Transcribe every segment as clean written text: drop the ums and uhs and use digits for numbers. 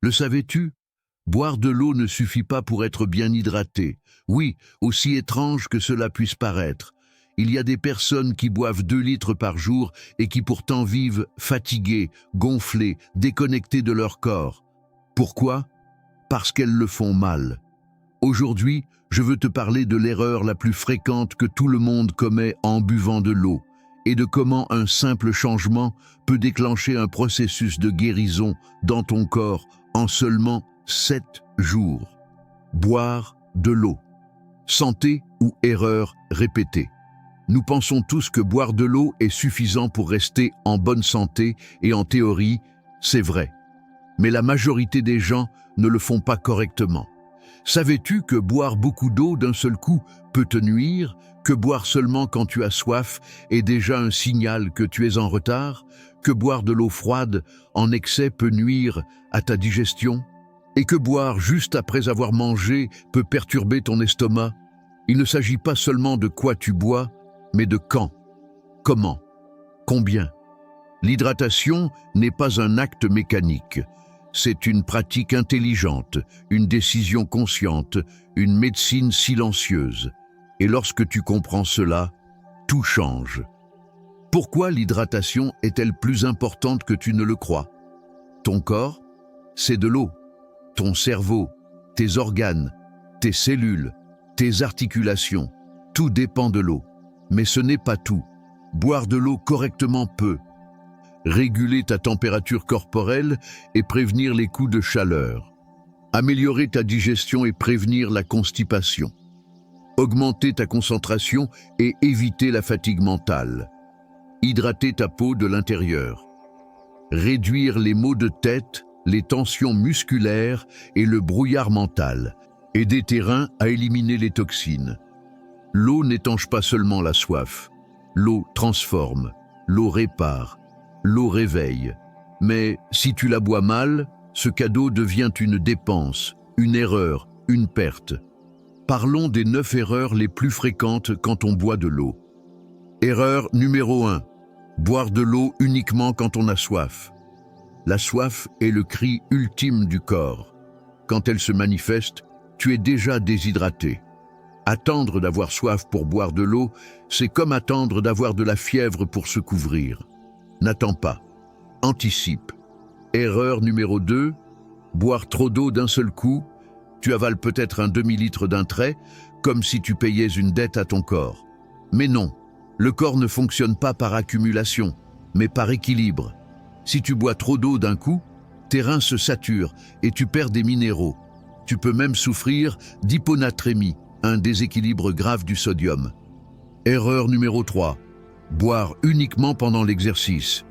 Le savais-tu? Boire de l'eau ne suffit pas pour être bien hydraté. Oui, aussi étrange que cela puisse paraître. Il y a des personnes qui boivent 2 litres par jour et qui pourtant vivent fatiguées, gonflées, déconnectées de leur corps. Pourquoi? Parce qu'elles le font mal. Aujourd'hui, je veux te parler de l'erreur la plus fréquente que tout le monde commet en buvant de l'eau et de comment un simple changement peut déclencher un processus de guérison dans ton corps en seulement 7 jours. Boire de l'eau. Santé ou erreur répétée. Nous pensons tous que boire de l'eau est suffisant pour rester en bonne santé et en théorie, c'est vrai. Mais la majorité des gens ne le font pas correctement. Savais-tu que boire beaucoup d'eau d'un seul coup peut te nuire, que boire seulement quand tu as soif est déjà un signal que tu es en retard, que boire de l'eau froide en excès peut nuire à ta digestion, et que boire juste après avoir mangé peut perturber ton estomac? Il ne s'agit pas seulement de quoi tu bois, mais de quand, comment, combien. L'hydratation n'est pas un acte mécanique. C'est une pratique intelligente, une décision consciente, une médecine silencieuse. Et lorsque tu comprends cela, tout change. Pourquoi l'hydratation est-elle plus importante que tu ne le crois? Ton corps, c'est de l'eau. Ton cerveau, tes organes, tes cellules, tes articulations, tout dépend de l'eau. Mais ce n'est pas tout. Boire de l'eau correctement peut réguler ta température corporelle et prévenir les coups de chaleur, améliorer ta digestion et prévenir la constipation, augmenter ta concentration et éviter la fatigue mentale, hydrater ta peau de l'intérieur, réduire les maux de tête, les tensions musculaires et le brouillard mental, aider tes reins à éliminer les toxines. L'eau n'étanche pas seulement la soif, l'eau transforme, l'eau répare, l'eau réveille. Mais si tu la bois mal, ce cadeau devient une dépense, une erreur, une perte. Parlons des 9 erreurs les plus fréquentes quand on boit de l'eau. Erreur numéro 1. Boire de l'eau uniquement quand on a soif. La soif est le cri ultime du corps. Quand elle se manifeste, tu es déjà déshydraté. Attendre d'avoir soif pour boire de l'eau, c'est comme attendre d'avoir de la fièvre pour se couvrir. N'attends pas. Anticipe. Erreur numéro 2. Boire trop d'eau d'un seul coup. Tu avales peut-être un demi-litre d'un trait, comme si tu payais une dette à ton corps. Mais non, le corps ne fonctionne pas par accumulation, mais par équilibre. Si tu bois trop d'eau d'un coup, tes reins se saturent et tu perds des minéraux. Tu peux même souffrir d'hyponatrémie, un déséquilibre grave du sodium. Erreur numéro 3. Boire uniquement pendant l'exercice.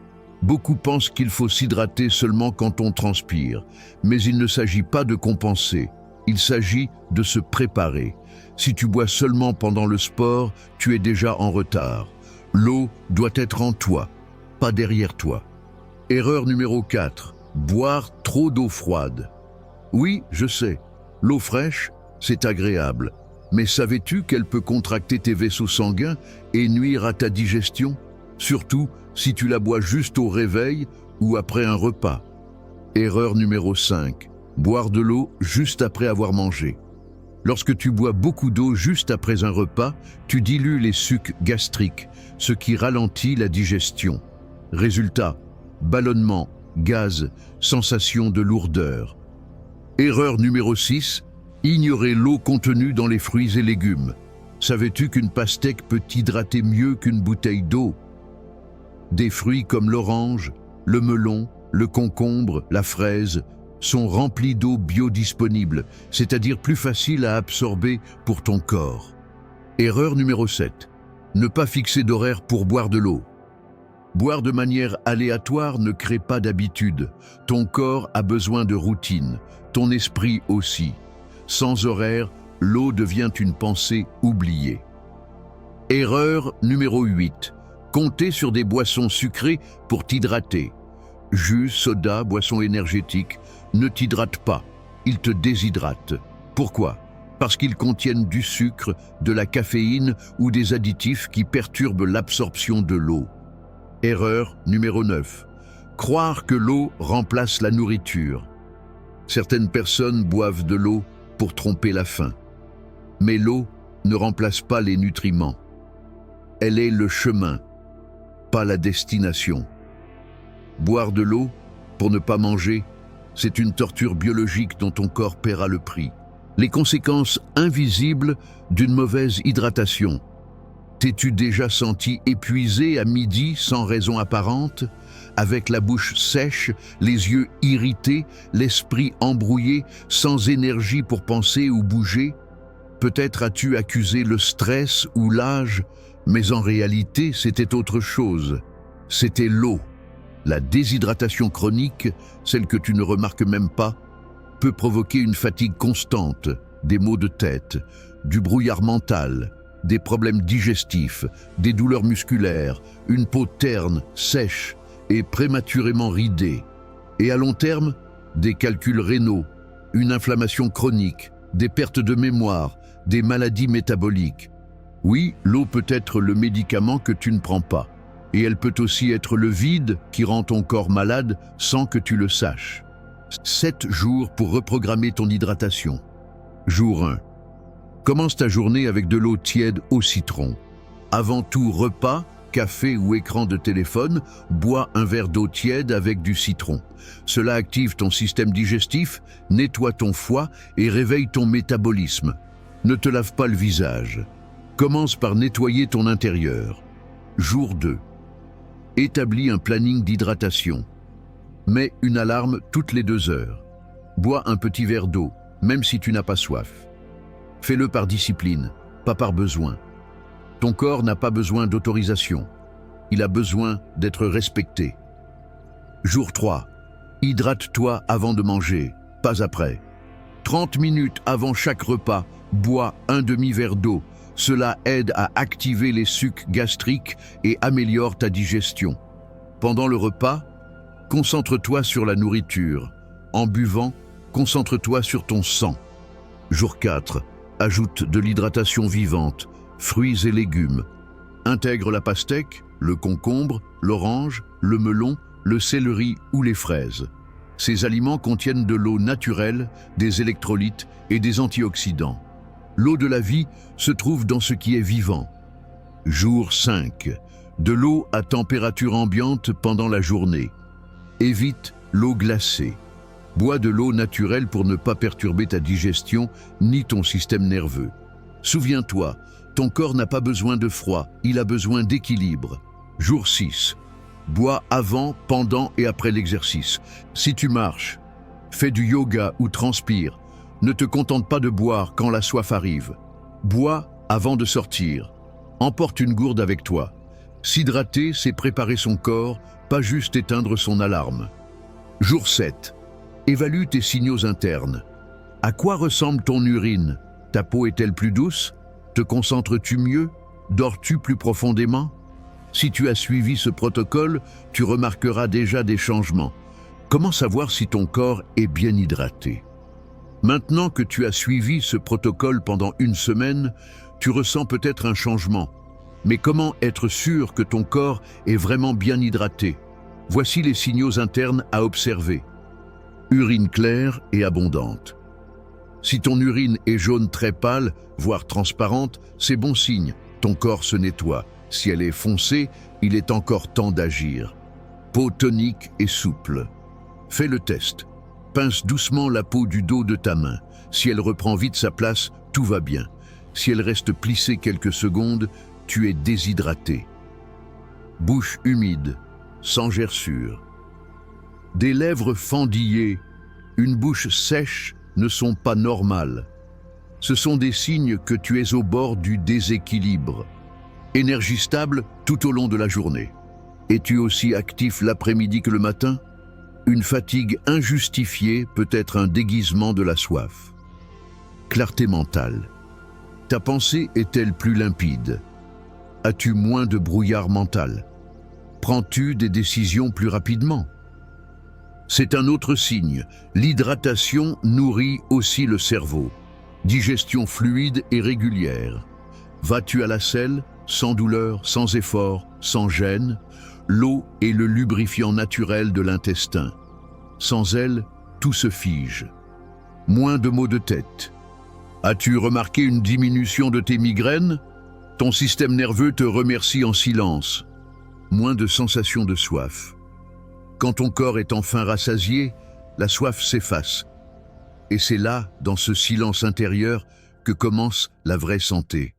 Beaucoup pensent qu'il faut s'hydrater seulement quand on transpire, mais il ne s'agit pas de compenser, il s'agit de se préparer. Si tu bois seulement pendant le sport, tu es déjà en retard. L'eau doit être en toi, pas derrière toi. Erreur numéro 4. Boire trop d'eau froide. Oui, je sais, l'eau fraîche, c'est agréable. Mais savais-tu qu'elle peut contracter tes vaisseaux sanguins et nuire à ta digestion? Surtout si tu la bois juste au réveil ou après un repas. Erreur numéro 5. Boire de l'eau juste après avoir mangé. Lorsque tu bois beaucoup d'eau juste après un repas, tu dilues les sucs gastriques, ce qui ralentit la digestion. Résultat, ballonnement, gaz, sensation de lourdeur. Erreur numéro 6. Ignorer l'eau contenue dans les fruits et légumes. Savais-tu qu'une pastèque peut hydrater mieux qu'une bouteille d'eau? Des fruits comme l'orange, le melon, le concombre, la fraise sont remplis d'eau biodisponible, c'est-à-dire plus facile à absorber pour ton corps. Erreur numéro 7. Ne pas fixer d'horaire pour boire de l'eau. Boire de manière aléatoire ne crée pas d'habitude. Ton corps a besoin de routine, ton esprit aussi. Sans horaire, l'eau devient une pensée oubliée. Erreur numéro 8. Compter sur des boissons sucrées pour t'hydrater. Jus, soda, boissons énergétiques ne t'hydratent pas, ils te déshydratent. Pourquoi? Parce qu'ils contiennent du sucre, de la caféine ou des additifs qui perturbent l'absorption de l'eau. Erreur numéro 9. Croire que l'eau remplace la nourriture. Certaines personnes boivent de l'eau pour tromper la faim. Mais l'eau ne remplace pas les nutriments. Elle est le chemin, pas la destination. Boire de l'eau pour ne pas manger, c'est une torture biologique dont ton corps paiera le prix. Les conséquences invisibles d'une mauvaise hydratation. T'es-tu déjà senti épuisé à midi sans raison apparente, avec la bouche sèche, les yeux irrités, l'esprit embrouillé, sans énergie pour penser ou bouger? Peut-être as-tu accusé le stress ou l'âge, mais en réalité c'était autre chose. C'était l'eau. La déshydratation chronique, celle que tu ne remarques même pas, peut provoquer une fatigue constante, des maux de tête, du brouillard mental, des problèmes digestifs, des douleurs musculaires, une peau terne, sèche et prématurément ridée. Et à long terme, des calculs rénaux, une inflammation chronique, des pertes de mémoire, des maladies métaboliques. Oui, l'eau peut être le médicament que tu ne prends pas. Et elle peut aussi être le vide qui rend ton corps malade sans que tu le saches. 7 jours pour reprogrammer ton hydratation. Jour 1. Commence ta journée avec de l'eau tiède au citron. Avant tout repas, café ou écran de téléphone, bois un verre d'eau tiède avec du citron. Cela active ton système digestif, nettoie ton foie et réveille ton métabolisme. Ne te lave pas le visage. Commence par nettoyer ton intérieur. Jour 2. Établis un planning d'hydratation. Mets une alarme toutes les 2 heures. Bois un petit verre d'eau, même si tu n'as pas soif. Fais-le par discipline, pas par besoin. Ton corps n'a pas besoin d'autorisation. Il a besoin d'être respecté. Jour 3. Hydrate-toi avant de manger, pas après. 30 minutes avant chaque repas, bois un demi-verre d'eau. Cela aide à activer les sucs gastriques et améliore ta digestion. Pendant le repas, concentre-toi sur la nourriture. En buvant, concentre-toi sur ton sang. Jour 4. Ajoute de l'hydratation vivante, fruits et légumes. Intègre la pastèque, le concombre, l'orange, le melon, le céleri ou les fraises. Ces aliments contiennent de l'eau naturelle, des électrolytes et des antioxydants. L'eau de la vie se trouve dans ce qui est vivant. Jour 5. De l'eau à température ambiante pendant la journée. Évite l'eau glacée. Bois de l'eau naturelle pour ne pas perturber ta digestion ni ton système nerveux. Souviens-toi, ton corps n'a pas besoin de froid, il a besoin d'équilibre. Jour 6. Bois avant, pendant et après l'exercice. Si tu marches, fais du yoga ou transpires, ne te contente pas de boire quand la soif arrive. Bois avant de sortir. Emporte une gourde avec toi. S'hydrater, c'est préparer son corps, pas juste éteindre son alarme. Jour 7. Évalue tes signaux internes. À quoi ressemble ton urine? Ta peau est-elle plus douce? Te concentres-tu mieux? Dors-tu plus profondément? Si tu as suivi ce protocole, tu remarqueras déjà des changements. Comment savoir si ton corps est bien hydraté? Maintenant que tu as suivi ce protocole pendant une semaine, tu ressens peut-être un changement. Mais comment être sûr que ton corps est vraiment bien hydraté? Voici les signaux internes à observer. Urine claire et abondante. Si ton urine est jaune très pâle, voire transparente, c'est bon signe, ton corps se nettoie. Si elle est foncée, il est encore temps d'agir. Peau tonique et souple. Fais le test. Pince doucement la peau du dos de ta main. Si elle reprend vite sa place, tout va bien. Si elle reste plissée quelques secondes, tu es déshydraté. Bouche humide, sans gerçure. Des lèvres fendillées, une bouche sèche ne sont pas normales. Ce sont des signes que tu es au bord du déséquilibre. Énergie stable tout au long de la journée. Es-tu aussi actif l'après-midi que le matin? Une fatigue injustifiée peut être un déguisement de la soif. Clarté mentale. Ta pensée est-elle plus limpide? As-tu moins de brouillard mental? Prends-tu des décisions plus rapidement? C'est un autre signe. L'hydratation nourrit aussi le cerveau. Digestion fluide et régulière. Vas-tu à la selle, sans douleur, sans effort, sans gêne? L'eau est le lubrifiant naturel de l'intestin. Sans elle, tout se fige. Moins de maux de tête. As-tu remarqué une diminution de tes migraines? Ton système nerveux te remercie en silence. Moins de sensation de soif. Quand ton corps est enfin rassasié, la soif s'efface. Et c'est là, dans ce silence intérieur, que commence la vraie santé.